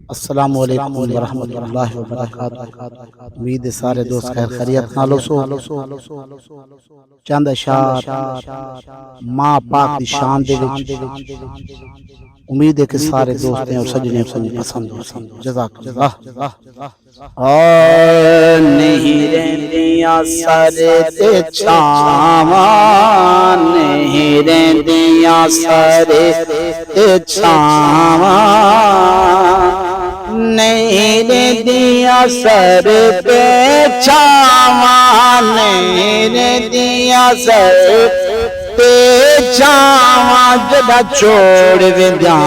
अस्सलामु अलैकुम वरहमतुल्लाहि वबरकातुहू। उम्मीद है सारे दोस्त खैर खैरियत नालो सो। चंद अशार मां पाक दी शान दे विच उम्मीद है कि सारे दोस्त और सजने पसंद हो। जज़ाकल्लाह। और नहीं रहंदियां सर ते छावां, नहीं रहंदियां सर ते छावां, नहीं रहंदियां सर पे छावां, नहीं रहंदियां सर ते छावां, जदा छोड़ विंदिया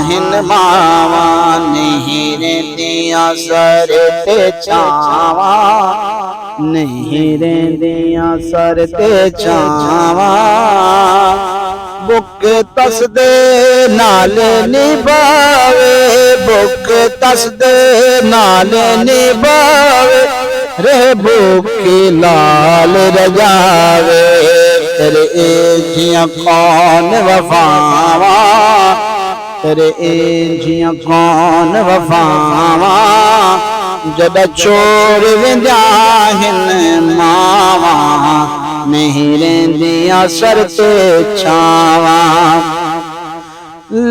हिन मावां, नहीं रहंदियां सर ते छावां, नहीं रहंदियां सर ते छावां। बुक तसदे नाल निभावे, बुक तसदे नाल निभावे, रे बुकी लाल रजावे, तेरे जियां कौन वफावा, तेरे जियां कौन वफावा, जदा छोड़ विंदिया हिन मावा, नहीं रहंदियां सर ते छावां।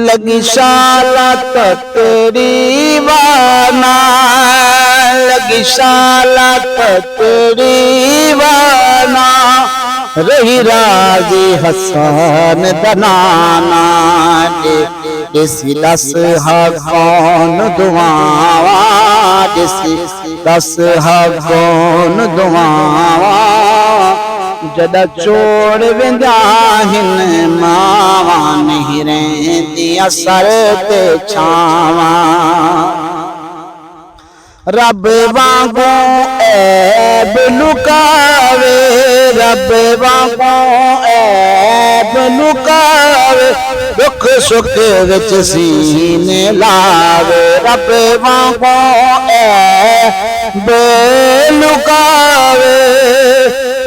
लगी शाला तकरी वाना, लगी शाला तकरी वाना, रही राजी हसन दनाना, जिसी दस हा कौन दुआवा, जिसी दस हा कौन दुआवा, जदा छोड़ विंदिया हिन मावा, नहीं रहंदियां सर ते छावां। रब वांगू ऐब लुकावे, रब वांगू ऐब लुकावे, दुख सुख विच सीने लावे, रब वांगू ऐब लुकावे,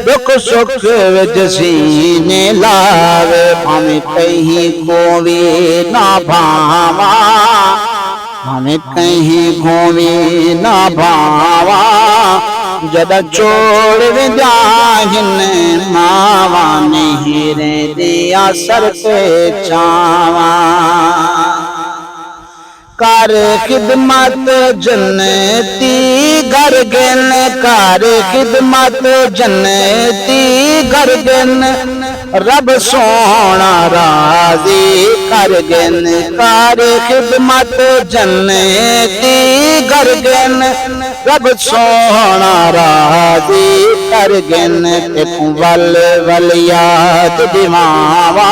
दुख सुख विच सीने लावे, भावें कहीं खोवे ना भावा, हमें कहीं घूमे ना भावा, जदा छोड़ विंदिया हिन मावा, नहीं रहंदियां सर ते छावां। कर खिदमत जन्नती घर गन, कर खिदमत जन्नती घर गन, रब सोना राजी कर गन, कर खिदमत जन्नती घर गन, रब सोना राजी कर गन, तेकू वल वल याद दिवावा,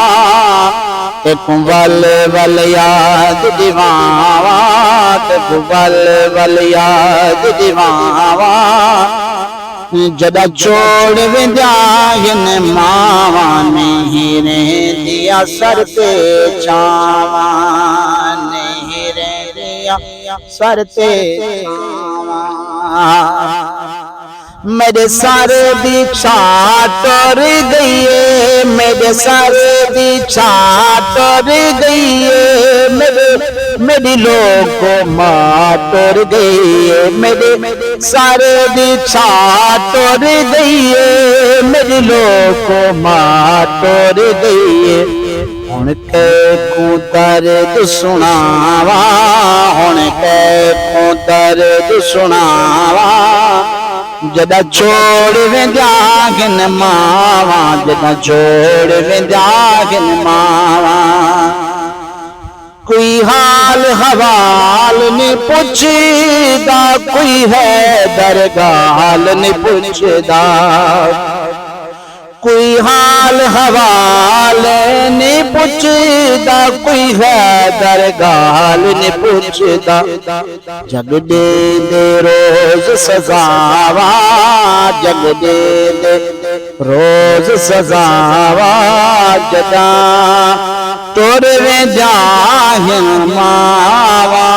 तेकू वल वल याद दिवावा, तेकू वल वल याद दिवावा, जदा छोड़ विंदिया हिन मावा, नहीं रहंदियां सर ते छावां, नहीं रहंदियां सर ते छावां। मेरे सर दी छाट टुर गई है, मेरे सर दी छाट टुर गई है, मेरी लोगों माँ टुर गई है, मेरे सर दी छाट टुर गई है, मेरी लोगों माँ टुर गई है। हुण कैकू दर्द सुनावा, हुण कैकू दर्द सुनावा, जदा छोड़ विंदिया हिन मावा, जदा छोड़ विंदिया हिन मावा। कोई हाल हवाल नहीं पुछदा, कोई है दरगाल नहीं पुछदा, कोई हाल हवाल नहीं पुछदा, कोई है दरगाल नहीं पुछदा, जग दे दे रोज सजावा, जग दे दे रोज सजावा, जदा टुर विंदिया हिन मावा।